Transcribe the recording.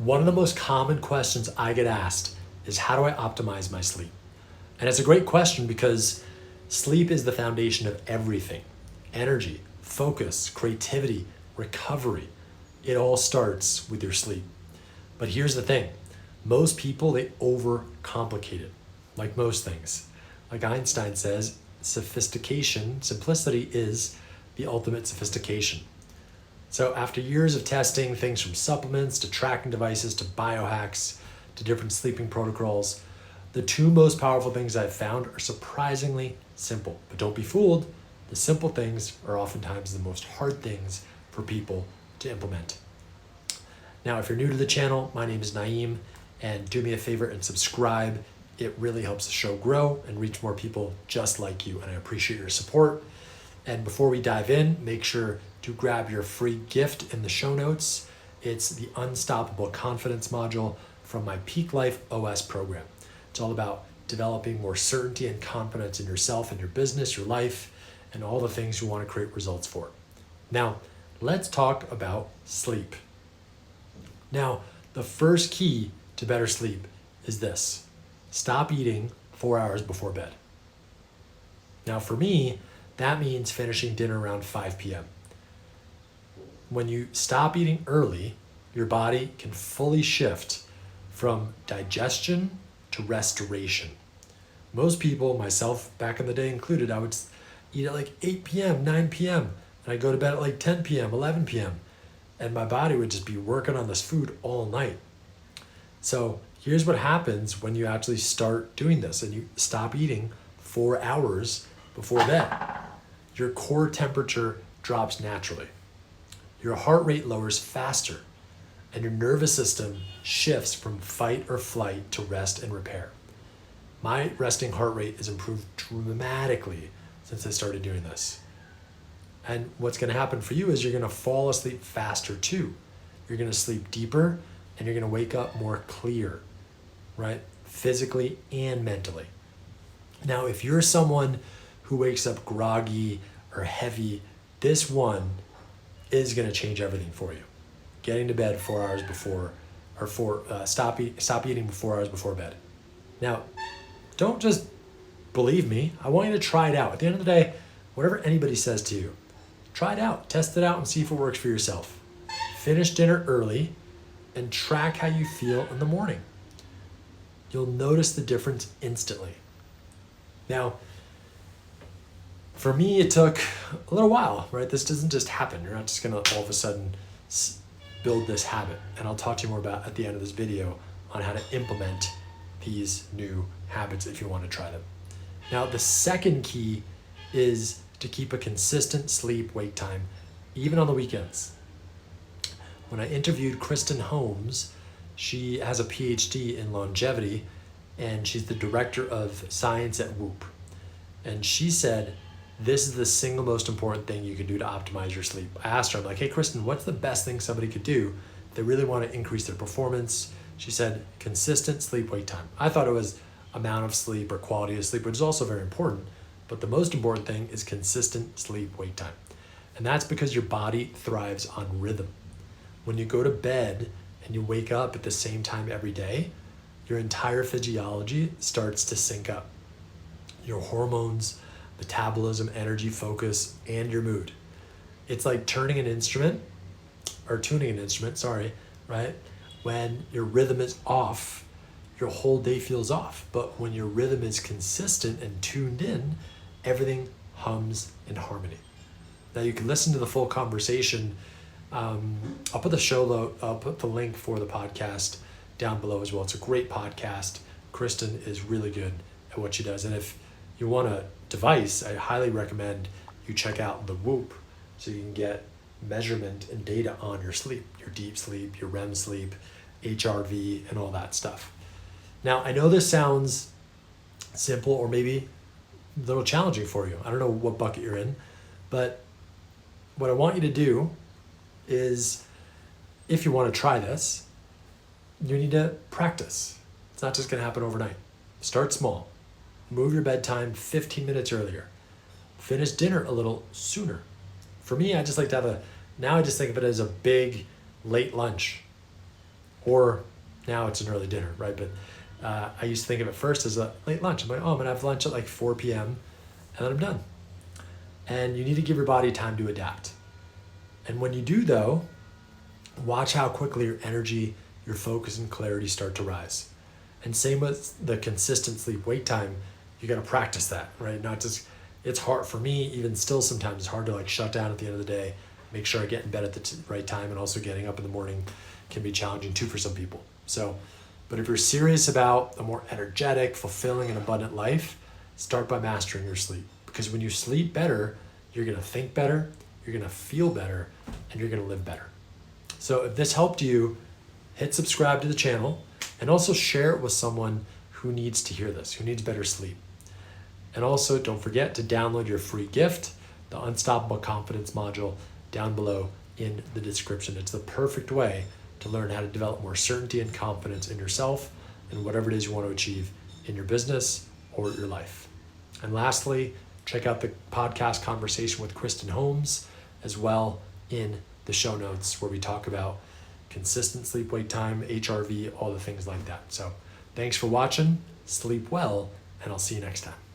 One of the most common questions I get asked is, how do I optimize my sleep? And it's a great question because sleep is the foundation of everything. Energy, focus, creativity, recovery. It all starts with your sleep. But here's the thing. Most people, they overcomplicate it, like most things. Like Einstein says, simplicity is the ultimate sophistication. So after years of testing things from supplements to tracking devices to biohacks to different sleeping protocols, the two most powerful things I've found are surprisingly simple. But don't be fooled, the simple things are oftentimes the most hard things for people to implement. Now, if you're new to the channel, my name is Naeem, and do me a favor and subscribe. It really helps the show grow and reach more people just like you, and I appreciate your support. And before we dive in, make sure to grab your free gift in the show notes. It's the Unstoppable Confidence module from my Peak Life OS program. It's all about developing more certainty and confidence in yourself and your business, your life, and all the things you want to create results for. Now, let's talk about sleep. Now, the first key to better sleep is this: stop eating 4 hours before bed. Now, for me, that means finishing dinner around 5 p.m. When you stop eating early, your body can fully shift from digestion to restoration. Most people, myself back in the day included, I would eat at like 8 p.m., 9 p.m., and I'd go to bed at like 10 p.m., 11 p.m., and my body would just be working on this food all night. So here's what happens when you actually start doing this and you stop eating 4 hours before bed. Your core temperature drops naturally. Your heart rate lowers faster, and your nervous system shifts from fight or flight to rest and repair. My resting heart rate has improved dramatically since I started doing this. And what's going to happen for you is you're going to fall asleep faster too. You're going to sleep deeper, and you're going to wake up more clear, right? Physically and mentally. Now, if you're someone who wakes up groggy or heavy, this one is going to change everything for you. Getting to bed 4 hours before, or stop eating 4 hours before bed. Now, don't just believe me. I want you to try it out. At the end of the day, whatever anybody says to you, try it out, test it out, and see if it works for yourself. Finish dinner early and track how you feel in the morning. You'll notice the difference instantly. Now, for me, it took a little while, right? This doesn't just happen. You're not just going to all of a sudden build this habit. And I'll talk to you more about at the end of this video on how to implement these new habits if you want to try them. Now, the second key is to keep a consistent sleep-wake time, even on the weekends. When I interviewed Kristen Holmes, she has a PhD in longevity, and she's the director of science at Whoop. And she said, this is the single most important thing you can do to optimize your sleep. I asked her, I'm like, hey, Kristen, what's the best thing somebody could do if they really want to increase their performance? She said, consistent sleep-wake time. I thought it was amount of sleep or quality of sleep, which is also very important. But the most important thing is consistent sleep-wake time. And that's because your body thrives on rhythm. When you go to bed and you wake up at the same time every day, your entire physiology starts to sync up. Your hormones, metabolism, energy, focus, and your mood. It's like tuning an instrument, right? When your rhythm is off, your whole day feels off. But when your rhythm is consistent and tuned in, everything hums in harmony. Now you can listen to the full conversation. I'll put the link for the podcast down below as well. It's a great podcast. Kristen is really good at what she does. And if you want a device, I highly recommend you check out the Whoop so you can get measurement and data on your sleep, your deep sleep, your REM sleep, HRV, and all that stuff. Now, I know this sounds simple or maybe a little challenging for you. I don't know what bucket you're in, but what I want you to do is, if you want to try this, you need to practice. It's not just going to happen overnight. Start small. Move your bedtime 15 minutes earlier. Finish dinner a little sooner. For me, I just like to have now I just think of it as a big late lunch. or now it's an early dinner, right? But I used to think of it first as a late lunch. I'm like, oh, I'm gonna have lunch at like 4 p.m. and then I'm done. And you need to give your body time to adapt. And when you do though, watch how quickly your energy, your focus and clarity start to rise. And same with the consistent sleep wake time, you gotta practice that, right? Not just, it's hard for me, even still sometimes it's hard to like shut down at the end of the day, make sure I get in bed at the right time, and also getting up in the morning can be challenging too for some people. So, but if you're serious about a more energetic, fulfilling and abundant life, start by mastering your sleep. Because when you sleep better, you're gonna think better, you're gonna feel better, and you're gonna live better. So if this helped you, hit subscribe to the channel and also share it with someone who needs to hear this, who needs better sleep. And also don't forget to download your free gift, the Unstoppable Confidence module, down below in the description. It's the perfect way to learn how to develop more certainty and confidence in yourself and whatever it is you want to achieve in your business or your life. And lastly, check out the podcast conversation with Kristen Holmes as well in the show notes, where we talk about consistent sleep wake time, HRV, all the things like that. So thanks for watching, sleep well, and I'll see you next time.